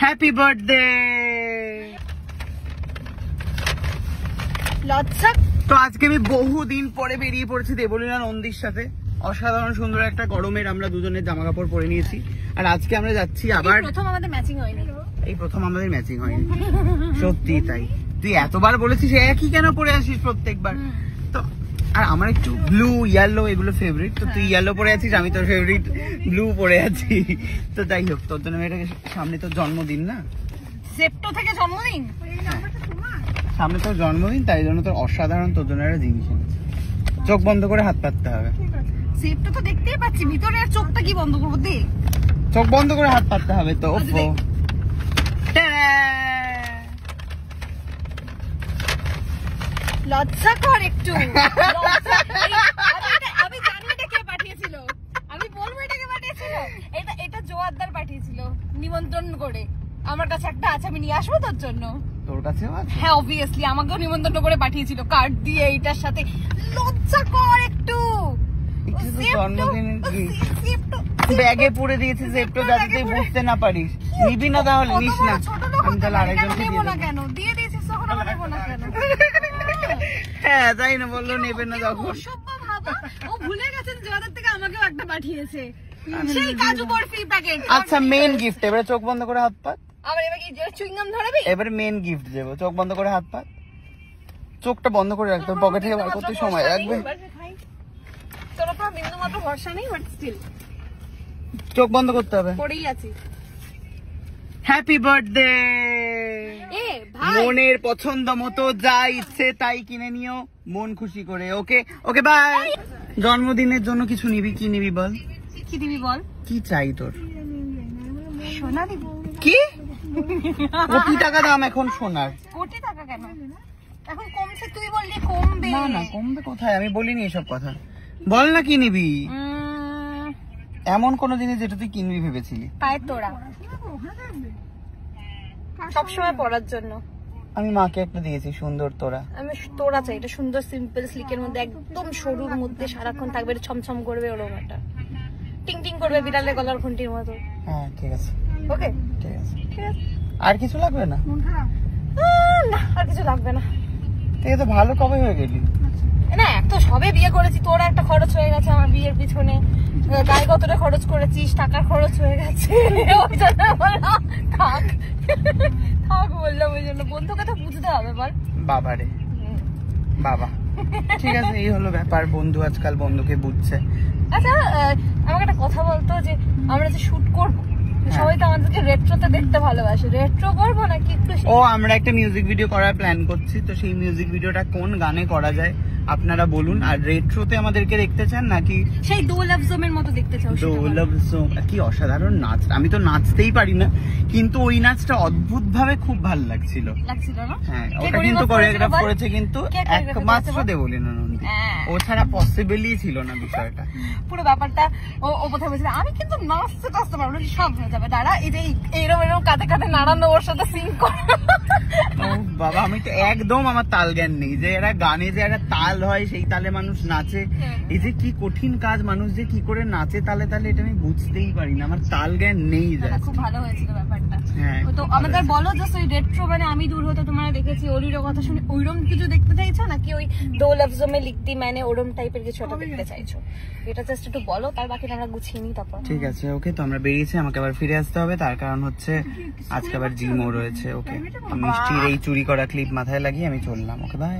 Happy birthday. তো আজকে আমি বহুদিন পরে বেরিয়ে পড়েছি দেবলীনা নন্দীর সাথে। অসাধারণ সুন্দর একটা গরমের আমরা দুজনের জামা কাপড় পরে নিয়েছি, আর আজকে আমরা যাচ্ছি আবার। প্রথম আমাদের ম্যাচিং হয়নি, এই প্রথম আমাদের ম্যাচিং হয়নি, সত্যি তাই। তুই এতবার বলেছিস একই কেন পরে আসিস প্রত্যেকবার। তো আর আমার একটু ব্লু ইয়েলো এগুলো ফেভারিট, তো তুই ইয়েলো পরে আছিস, আমি তোর ফেভারিট ব্লু পরে আছি। তো যাই হোক, তোর জন্য এটাকে সামনে তোর জন্মদিন না, সেপ্টো থেকে জন্মদিন, সামনে তোর জন্মদিন, তাই জন্য তোর অসাধারণ তোর জন্য একটা জিনিস এনেছি। চোখ বন্ধ করে হাত পাততে হবে। সেপ্টো তো দেখতেই পাচ্ছি, ভিতরে আর চোখটা কি বন্ধ করবো? দে, চোখ বন্ধ করে হাত পাততে হবে তো। ওফো, লজ্জা কর একটু। আমি জানি এটা কে পাঠিয়েছিল, আমি বলবো এটা কে পাঠিয়েছিল। এটা জোয়ারদার পাঠিয়েছিল নিমন্ত্রণ করে। আমার কাছে একটা আছে, আমি নিয়ে আসবো তোর জন্য। তোর কাছেও আছে? হ্যাঁ অবভিয়াসলি, আমাকেও নিমন্ত্রণ করে পাঠিয়েছিল কার্ড দিয়ে এইটার সাথে। লজ্জা কর একটু। ব্যাগে পুরে দিয়েছিস একটু, যাতে তুই বুঝতে না পারিস। নিবি না তাহলে? নিস না, আমি তাহলে আরেকজনকে দিয়ে দেবো। কেন দিয়ে দিয়েছিস তখন? আমার নেবো না কেন? হ্যাঁ তাই না, বললো নেবে না যখন। ও ভুলে গেছেন জোয়ারদার থেকে আমাকেও একটা পাঠিয়েছে, সেই কাজু বরফি প্যাকেট। আচ্ছা মেন গিফট, এবারে চোখ বন্ধ করে হাত পাত। আবার এবার কি চুইংগাম ধরাবি? এবারে মেন গিফট দেবো, চোখ বন্ধ করে হাত পাত। চোখটা বন্ধ করে রাখতে হবে, পকেট থেকে বার করতে সময় লাগবে। তোর উপর বিন্দু মাত্র ভরসা নেই, বাট স্টিল চোখ বন্ধ করতে হবে। পড়েই আছি। Happy birthday. এ ভাই, মনের পছন্দ মতো যা ইচ্ছে তাই কিনে নিও, মন খুশি করে। ওকে ওকে বাই। জন্মদিনের জন্য কিছু নিবি? কি নিবি বল? কি দিবি বল? কি চাই তোর? সোনা দিব। কি কোটি টাকা দাম এখন সোনার? কোটি টাকা কেন? এখন কমছে, তুই বললি কমবে। না না, কমবে কোথায়, আমি বলিনি এসব কথা। বল না কি নিবি, এমন কোন জিনিস যেটা তুই কিনবি ভেবেছিলি। পায়ের তোড়া, সবসময় পরার জন্য। আমি মাকে একটা দিয়েছি সুন্দর তোড়া। আমি তোড়া চাই, এটা সুন্দর সিম্পল স্লিকের মধ্যে, একদম সরুর মধ্যে, সারাক্ষণ থাকবে, ছমছম করবে, ওরকম একটা টিং টিং করবে, বিড়ালের গলার ঘন্টির মতো। হ্যাঁ ঠিক আছে, ওকে ঠিক আছে। আর কিছু লাগবে না? না আর কিছু লাগবে না। তুই তো ভালো কবে হয়ে গেলি না, এক তো সবে বিয়ে করেছি, তোর একটা খরচ হয়ে গেছে আমার বিয়ের পিছনে, গায়ে কতটা খরচ করেছিস, টাকার খরচ হয়ে গেছে, ওই জন্য বললাম থাক থাক বললাম, ওই জন্য বন্ধুকে তো বুঝতে হবে বল। বাবারে বাবা, ঠিক আছে, এই হলো ব্যাপার, বন্ধু আজকাল বন্ধুকে বুঝছে। আচ্ছা আমাকে একটা কথা বলতো, যে আমরা যে শুট করবো, সবাই তো আমাদেরকে রেট্রোতে দেখতে ভালোবাসে, রেট্রো করবো নাকি একটু? ও আমরা একটা মিউজিক ভিডিও করার প্ল্যান করছি, তো সেই মিউজিক ভিডিওটা কোন গানে করা যায় আপনারা বলুন। আর রেট্রোতে আমাদেরকে দেখতে চান নাকি সেই দো লাভ জোমের মতো দেখতে চাও? দো লাভ জোম, কি অসাধারণ নাচ। আমি তো নাচতেই পারি না, কিন্তু ওই নাচটা অদ্ভুত ভাবে খুব ভালো লাগছিল না? হ্যাঁ, ওটা কিন্তু কোরিওগ্রাফ করেছে কিন্তু একমাত্র দেবলীনা নন্দী, ও ছাড়া পসিবলই ছিল না বিষয়টা। পুরো ব্যাপারটা ও কোথায় বলছিল, আমি কিন্তু নাচতে টাচতে পারবো না, সব হয়ে যাবে, দাঁড়া এই যে এরকম এরকম কাঁধে কাঁধে নাড়ানো, ওর সাথে সিং করা। ও বাবা, আমি তো একদম, আমার তাল জ্ঞান নেই যে এরা গানে যে একটা তাল হয় সেই তালে মানুষ নাচে, এই যে কি কঠিন কাজ, মানুষ যে কি করে নাচে তালে তালে, এটা আমি বুঝতেই পারি না, আমার তাল জ্ঞান নেই। খুব ভালো হয়েছিল ব্যাপারটা। হ্যাঁ, তো আমাদের বলো জাস্ট ওই রেট্রো, মানে আমি দূর হতে তোমরা দেখেছি ওরিরও কথা শুনে, ওইরকম কিছু দেখতে চাইছো নাকি ওই দো লফজো মে লিখতি মানে ওরম টাইপের কিছু একটা দেখতে চাইছো? এটা জাস্ট একটু বলো, তার বাকিটা আমরা গুছিয়ে নিই তারপর। ঠিক আছে ওকে। তো আমরা বেরিয়েছি, আমাকে আবার ফিরে আসতে হবে, তার কারণ হচ্ছে আজকে আবার জিমও রয়েছে। ওকে, মিষ্টির এই চুরি করা ক্লিপ মাথায় লাগিয়ে আমি চললাম। Okay bye.